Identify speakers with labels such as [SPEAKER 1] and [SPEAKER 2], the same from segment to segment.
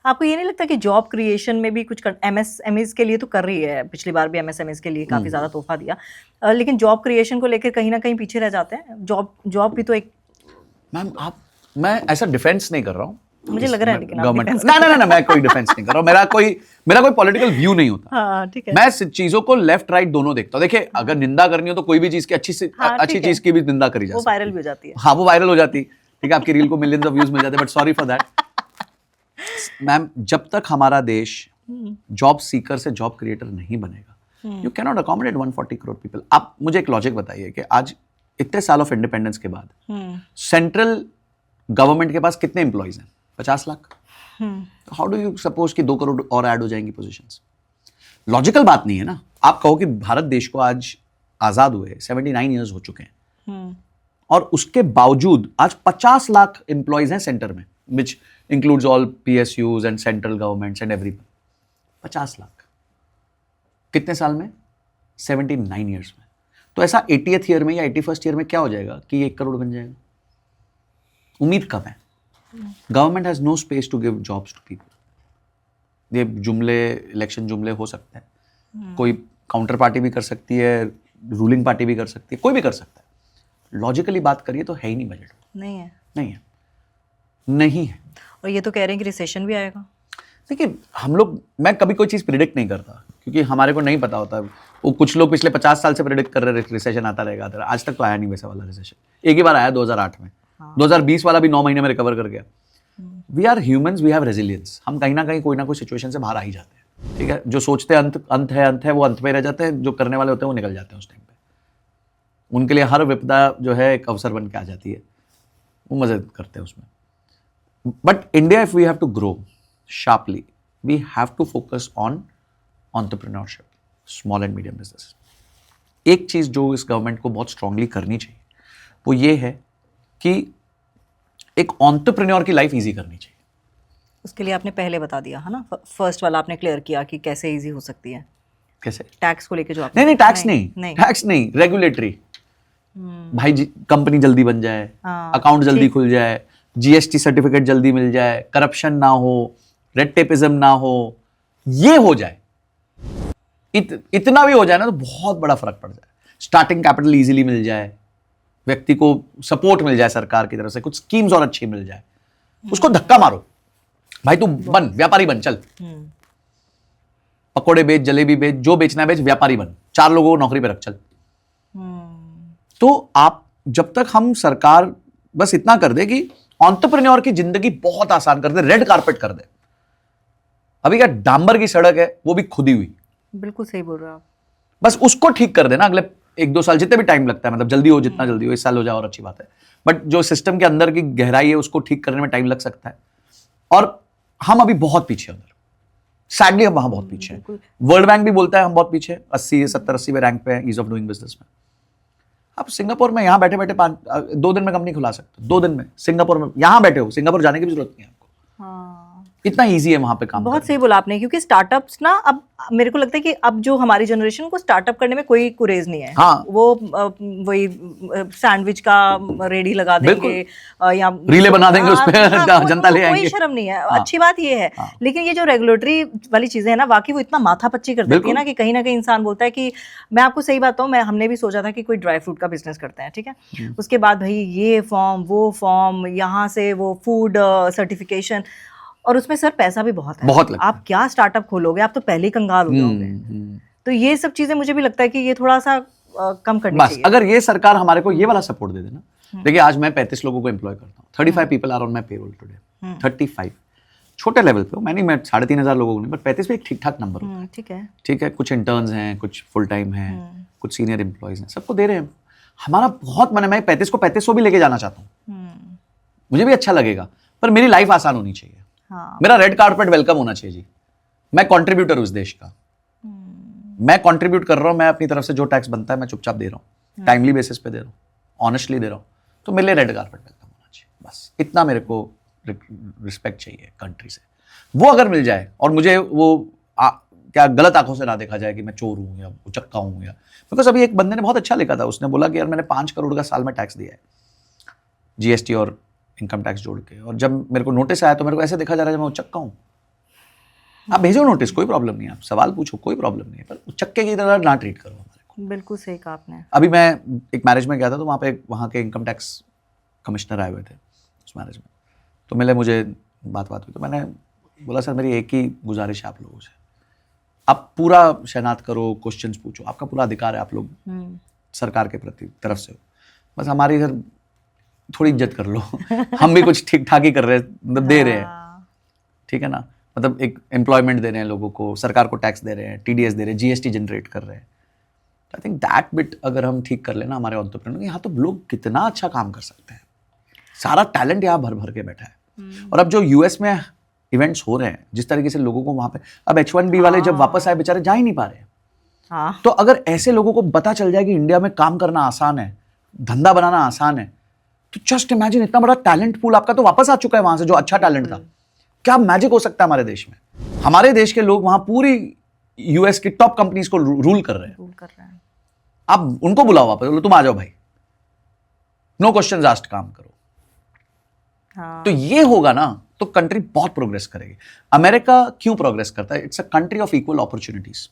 [SPEAKER 1] आपको ये नहीं लगता कि जॉब क्रिएशन में भी कुछ एमएसएमईज के लिए तो कर रही है, पिछली बार भी एमएसएमईज के लिए काफ़ी ज़्यादा तोहफा दिया, लेकिन जॉब क्रिएशन को लेकर कहीं ना कहीं पीछे रह जाते हैं? जॉब भी तो एक
[SPEAKER 2] मैम मैं ऐसा डिफेंस नहीं कर रहा हूँ,
[SPEAKER 1] मुझे लग रहा है, लेकिन आप
[SPEAKER 2] गवर्नमेंट
[SPEAKER 1] defense
[SPEAKER 2] ना मैं कोई डिफेंस नहीं कर रहा हूँ, मेरा कोई पॉलिटिकल व्यू नहीं होता।
[SPEAKER 1] हाँ ठीक है।
[SPEAKER 2] मैं चीजों को लेफ्ट राइट दोनों देखता हूँ। देखिए, अगर निंदा करनी हो तो कोई भी चीज की अच्छी चीज की भी निंदा करी जा सकती है,
[SPEAKER 1] वो वायरल भी हो जाती है।
[SPEAKER 2] हाँ, वो वायरल हो जाती है, ठीक है, आपकी रील को मिलियंस ऑफ व्यूज मिल जाते हैं, but sorry for that ma'am. जब तक हमारा देश जॉब सीकर से जॉब क्रिएटर नहीं बनेगा, you can not accommodate 140 crore people. आप मुझे एक लॉजिक बताइए कि आज इतने साल ऑफ इंडिपेंडेंस के बाद सेंट्रल गवर्नमेंट के पास कितने एम्प्लॉइज हैं? 50 lakh. How do you suppose कि 2 करोड़ और ऐड हो जाएंगी पोजीशंस? लॉजिकल बात नहीं है ना। आप कहो कि भारत देश को आज आजाद हुए 79 ईयर्स हो चुके हैं, और उसके बावजूद आज 50 लाख एम्प्लॉइज हैं सेंटर में, which includes all PSUs and central governments and every. 50 lakh कितने साल में? 79 ईयर्स में। तो ऐसा 80th ईयर में या 81st ईयर में क्या हो जाएगा कि 1 करोड़ बन जाएगा? उम्मीद कम है। Government has no space to give jobs to people. ये इलेक्शन जुमले हो सकते हैं, कोई काउंटर पार्टी भी कर सकती है, रूलिंग पार्टी भी कर सकती है, कोई भी कर सकता है। लॉजिकली बात करिए तो है ही नहीं बजट। नहीं है।
[SPEAKER 1] और ये तो कह रहे हैं कि रिसेशन भी आएगा।
[SPEAKER 2] देखिए, मैं कभी कोई चीज़ प्रिडिक्ट नहीं करता, क्योंकि हमारे को नहीं पता होता। वो कुछ लोग पिछले 50 साल से प्रिडिक्ट कर रहे रिसेशन आता रहेगा, आज तक तो आया नहीं वैसा वाला रिसेशन। एक ही बार आया 2008 में। 2020 वाला भी 9 महीने में रिकवर कर गया। We are humans, we have resilience. हम कहीं ना कहीं कोई ना कोई सिचुएशन से बाहर आ ही जाते हैं, ठीक है। जो सोचते हैं अंत है वो अंत में रह जाते हैं, जो करने वाले होते हैं वो निकल जाते हैं उस टाइम पे। उनके लिए हर विपदा जो है एक अवसर बन के आ जाती है, वो मजे करते हैं उसमें। But India, if we have to grow sharply, we have to focus on entrepreneurship, small and medium business. एक चीज जो इस गवर्नमेंट को बहुत स्ट्रांगली करनी चाहिए वो ये है कि एक एंटरप्रेन्योर की लाइफ इजी करनी चाहिए।
[SPEAKER 1] उसके लिए आपने पहले बता दिया है ना, फर्स्ट वाला आपने क्लियर किया कि कैसे इजी हो सकती है।
[SPEAKER 2] कैसे?
[SPEAKER 1] टैक्स को लेके जो आपने
[SPEAKER 2] नहीं, टैक्स नहीं, रेगुलेटरी। भाई कंपनी जल्दी बन जाए, अकाउंट जल्दी खुल जाए, GST सर्टिफिकेट जल्दी मिल जाए, करप्शन ना हो, रेड टेपिज्म ना हो, ये हो जाए, इतना भी हो जाए ना तो बहुत बड़ा फर्क पड़ जाए। स्टार्टिंग कैपिटल इजीली मिल जाए, व्यक्ति को सपोर्ट मिल जाए सरकार की तरफ से, कुछ स्कीम्स और अच्छी मिल जाए, उसको धक्का मारो, भाई तू बन व्यापारी बन, चल पकोड़े बेच, जलेबी बेच, जो बेचना है बेच, व्यापारी बन, 4 लोगों को नौकरी पे रख, चल। तो आप जब तक हम सरकार बस इतना कर दे कि एंटरप्रेन्योर की जिंदगी बहुत आसान कर दे, रेड कारपेट कर दे। अभी क्या डांबर की सड़क है, वो भी खुदी हुई।
[SPEAKER 1] बिल्कुल सही बोल रहे हो आप।
[SPEAKER 2] बस उसको ठीक कर देना अगले 1-2 साल, जितने भी टाइम लगता है, मतलब जल्दी हो जितना जल्दी हो, 1 साल हो जाए और अच्छी बात है। बट जो सिस्टम के अंदर की गहराई है उसको ठीक करने में टाइम लग सकता है, और हम अभी बहुत पीछे हैं उधर। सैडली हम वहां बहुत पीछे हैं। वर्ल्ड बैंक भी बोलता है हम बहुत पीछे, 70-80 रैंक पे ईज ऑफ डूइंग बिजनेस में। आप सिंगापुर में यहाँ बैठे बैठे 2 दिन में कंपनी खुला सकते हो, 2 दिन में। सिंगापुर में यहाँ बैठे हो, सिंगापुर जाने की भी जरूरत नहीं है आपको।
[SPEAKER 1] हाँ,
[SPEAKER 2] इतना इजी है वहां पे काम।
[SPEAKER 1] बहुत सही बोला आपने, क्योंकि स्टार्टअप्स ना, अब मेरे को लगता है कि अब जो हमारी जनरेशन को स्टार्टअप करने में कोई कुरेज नहीं है।
[SPEAKER 2] हाँ।
[SPEAKER 1] वो वही सैंडविच का रेडी लगा देंगे या
[SPEAKER 2] रीले बना देंगे उस पे, जनता ले आएंगे,
[SPEAKER 1] कोई शर्म नहीं है। अच्छी बात ये है, लेकिन ये जो रेगुलेटरी वाली चीजें है ना, वाकई वो इतना माथा पच्ची कर देती है ना कि कहीं ना कहीं इंसान बोलता है कि मैं आपको सही बात हूँ, हमने भी सोचा था कि कोई ड्राई फ्रूट का बिजनेस करते हैं, ठीक है। उसके बाद भाई ये फॉर्म वो फॉर्म, यहाँ से वो फूड सर्टिफिकेशन, और उसमें सर पैसा भी बहुत है।
[SPEAKER 2] बहुत
[SPEAKER 1] आप क्या स्टार्टअप खोलोगे, आप तो पहले ही कंगाल हो जाओगे। तो ये सब चीजें मुझे भी लगता है कि ये थोड़ा सा कम करनी चाहिए।
[SPEAKER 2] अगर ये सरकार हमारे को ये वाला सपोर्ट दे देना। देखिए, आज मैं 35 लोगों को एम्प्लॉय करता हूँ, 35 people are on my payroll today. 35 छोटे लेवल पे, मैं 3,500 लोगों को नहीं, बट 35 भी एक ठीक ठाक नंबर होता है। ठीक है, कुछ इंटर्न्स हैं, कुछ फुल टाइम हैं, कुछ सीनियर एम्प्लॉयज हैं, सबको दे रहे हैं। हमारा बहुत मन है, मैं 35 को 3500 भी लेके जाना चाहता हूँ, मुझे भी अच्छा लगेगा, पर मेरी लाइफ आसान होनी चाहिए। मेरा रेड कारपेट वेलकम होना चाहिए जी। मैं कंट्रीब्यूटर हूं उस देश का, मैं कंट्रीब्यूट कर रहा हूं, मैं अपनी तरफ से जो टैक्स बनता है मैं चुपचाप दे रहा हूं, टाइमली बेसिस पे दे रहा हूं, ऑनेस्टली दे रहा हूं, तो मेरे लिए रेड कारपेट वेलकम होना चाहिए। बस इतना मेरे को रिस्पेक्ट चाहिए कंट्री से। वो अगर मिल जाए और मुझे वो क्या गलत आंखों से ना देखा जाए कि मैं चोर हूं या उचक्का हूं, या बिकॉज अभी एक बंदे ने बहुत अच्छा लिखा था, उसने बोला कि यार मैंने 5 करोड़ का साल में टैक्स दिया है, GST और इनकम टैक्स जोड़ के, और जब मेरे को नोटिस आया तो मेरे को ऐसे देखा जा रहा है मैं उचक्का हूँ, आप भेजो नोटिस, कोई प्रॉब्लम नहीं है, आप सवाल पूछो, कोई प्रॉब्लम नहीं है, पर चक्के की तरह ना ट्रीट करो हमारे को।
[SPEAKER 1] बिल्कुल सही कहा आपने।
[SPEAKER 2] अभी मैं एक मैरिज में गया था, तो वहाँ के इनकम टैक्स कमिश्नर आए हुए थे उस मैरिज में, तो मिले मुझे, बात हुई, तो मैंने बोला सर मेरी एक ही गुजारिश है आप लोगों से, आप पूरा शहनात करो, क्वेश्चंस पूछो, आपका पूरा अधिकार है, आप लोग सरकार के प्रति तरफ से हो, बस हमारी इधर थोड़ी इज्जत कर लो हम भी कुछ ठीक ठाक ही कर रहे हैं, मतलब दे रहे हैं, ठीक है ना, मतलब एक एम्प्लॉयमेंट दे रहे हैं लोगों को, सरकार को टैक्स दे रहे हैं, TDS दे रहे हैं, GST जनरेट कर रहे हैं। आई थिंक दैट बिट अगर हम ठीक कर लेना हमारे एंटरप्रेन्योर, यहाँ तो लोग कितना अच्छा काम कर सकते हैं, सारा टैलेंट यहाँ भर भर के बैठा है। और अब जो US में इवेंट्स हो रहे हैं, जिस तरीके से लोगों को वहाँ पे, अब H1B वाले जब वापस आए बेचारे जा ही नहीं पा रहे हैं। तो अगर ऐसे लोगों को पता चल जाए कि इंडिया में काम करना आसान है, धंधा बनाना आसान है, तो जस्ट इमेजिन, इतना बड़ा टैलेंट पूल आपका तो वापस आ चुका है वहां से, जो अच्छा टैलेंट था। क्या मैजिक हो सकता है हमारे देश में, हमारे देश के लोग वहां पूरी US की टॉप कंपनीज को रूल कर रहे हैं। आप उनको बुलाओ वापस, बोलो तुम आ जाओ भाई, नो क्वेश्चंस आस्क्ड, काम करो। तो ये होगा ना, तो कंट्री बहुत प्रोग्रेस करेगी। अमेरिका क्यों प्रोग्रेस करता है? It's a country of equal opportunities.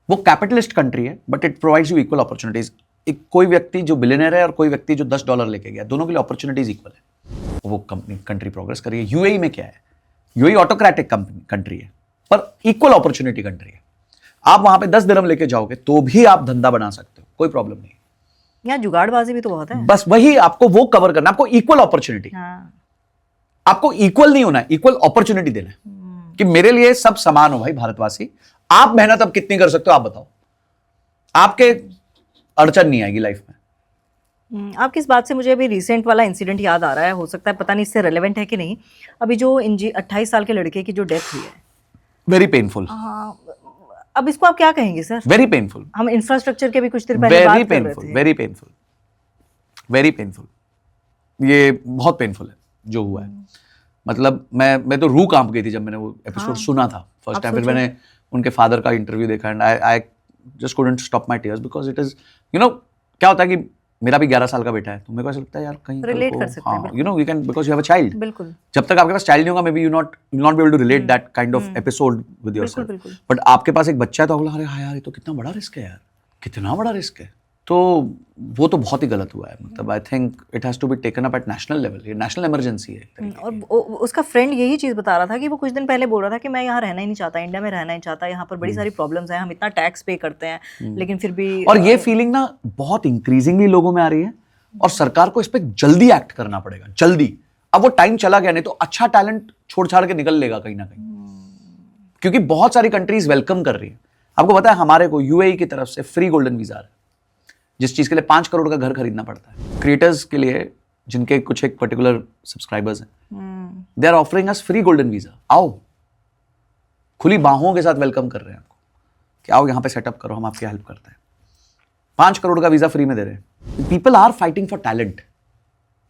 [SPEAKER 2] वो कैपिटलिस्ट कंट्री है, but it provides you equal opportunities. एक कोई व्यक्ति जो बिलियनर है और कोई व्यक्ति जो $10 लेके गया, दोनों के लिए अपॉर्चुनिटीज इक्वल है, वो कंट्री प्रोग्रेस कर रही है। UAE में क्या है? UAE ऑटोक्रेटिक कंट्री है, पर इक्वल अपॉर्चुनिटी कंट्री है। आप वहां पे 10 दिरहम लेके जाओगे तो भी आप धंधा बना सकते हो, कोई प्रॉब्लम नहीं।
[SPEAKER 1] यहाँ जुगाड़बाजी भी तो बहुत है।
[SPEAKER 2] बस वही आपको वो कवर करना, आपको इक्वल अपॉर्चुनिटी, आपको इक्वल नहीं होना है, इक्वल अपॉर्चुनिटी देना है कि मेरे लिए सब समान हो भाई भारतवासी। आप मेहनत अब कितनी कर सकते हो आप बताओ, आपके अड़चन नहीं आएगी लाइफ में।
[SPEAKER 1] आपकी इस बात से मुझे अभी रिसेंट वाला इंसिडेंट याद आ रहा है, हो सकता है पता नहीं इससे रेलेवेंट है कि नहीं। अभी जो 28 साल के लड़के की जो डेथ हुई है,
[SPEAKER 2] वेरी पेनफुल।
[SPEAKER 1] अब इसको आप क्या कहेंगे सर?
[SPEAKER 2] Very painful.
[SPEAKER 1] हम इंफ्रास्ट्रक्चर के भी कुछ देर पहले बात कर रहे थे।
[SPEAKER 2] Very painful, very painful. ये बहुत पेनफुल है जो हुआ है। मतलब मैं तो रूह कांप गई थी जब मैंने वो एपिसोड सुना था फर्स्ट टाइम। फिर मैंने उनके फादर का इंटरव्यू देखा and I just couldn't stop my tears because it is, you know, क्या होता है कि मेरा भी 11 साल का बेटा है, तो मेरे को ऐसा लगता है यार कहीं
[SPEAKER 1] रिलेट कर सकते हैं,
[SPEAKER 2] you know, you can, because you have a child.
[SPEAKER 1] बिल्कुल।
[SPEAKER 2] जब तक आपके पास चाइल्ड नहीं होगा, maybe you not be able to relate that kind of episode with yourself. But आपके पास एक बच्चा है तो अगला, अरे हाँ यार ये तो कितना बड़ा रिस्क है यार, कितना बड़ा रिस्क है। तो वो तो बहुत ही गलत हुआ है। मतलब I think it has to be taken up at national level. ये नेशनल इमरजेंसी है।
[SPEAKER 1] और उसका फ्रेंड यही चीज़ बता रहा था कि वो कुछ दिन पहले बोल रहा था कि मैं यहाँ रहना ही नहीं चाहता, इंडिया में रहना ही चाहता, यहाँ पर बड़ी सारी प्रॉब्लम्स हैं, हम इतना टैक्स पे करते हैं लेकिन फिर भी।
[SPEAKER 2] और ये फीलिंग ना बहुत इंक्रीजिंगली लोगों में आ रही है और सरकार को इस पर जल्दी एक्ट करना पड़ेगा, जल्दी। अब वो टाइम चला गया, नहीं तो अच्छा टैलेंट छोड़ छाड़ के निकल लेगा कहीं ना कहीं, क्योंकि बहुत सारी कंट्रीज वेलकम कर रही है। आपको पता है हमारे को UAE की तरफ से फ्री गोल्डन वीजा है, जिस चीज के लिए 5 करोड़ का घर खरीदना पड़ता है। क्रिएटर्स के लिए जिनके कुछ एक पर्टिकुलर सब्सक्राइबर्स हैं, they are offering us free golden visa. आओ, खुली बाहों के साथ वेलकम कर रहे हैं आपको कि आओ यहाँ पे सेटअप करो, हम आपकी हेल्प करते हैं। 5 करोड़ का वीजा फ्री में दे रहे हैं। People are fighting for talent,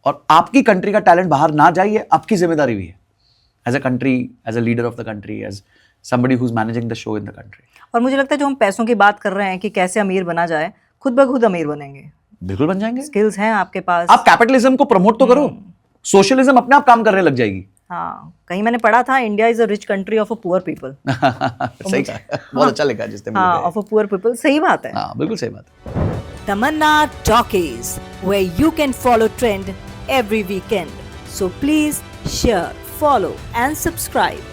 [SPEAKER 2] और आपकी कंट्री का टैलेंट बाहर ना जाए, ये आपकी जिम्मेदारी भी है as a country, as a leader of the country, as somebody who's managing the show in the country।
[SPEAKER 1] और मुझे लगता है जो हम पैसों की बात कर रहे हैं कि कैसे अमीर बना जाए, खुद ब खुद अमीर बनेंगे।
[SPEAKER 2] बिल्कुल बन जाएंगे।
[SPEAKER 1] स्किल्स हैं आपके पास।
[SPEAKER 2] आप कैपिटलिज्म को प्रमोट तो करो, सोशलिज्म अपने आप काम करने लग जाएगी।
[SPEAKER 1] हाँ, कहीं मैंने पढ़ा था India is a rich country of a poor people.
[SPEAKER 2] सही कहा, बहुत अच्छा लिखा जिसने।
[SPEAKER 1] हाँ, ऑफ अ पुअर पीपल। सही बात है।
[SPEAKER 2] हाँ, बिल्कुल सही बात है।
[SPEAKER 1] Tamanna Talkies, where you can follow trend every weekend. So please share, follow and subscribe.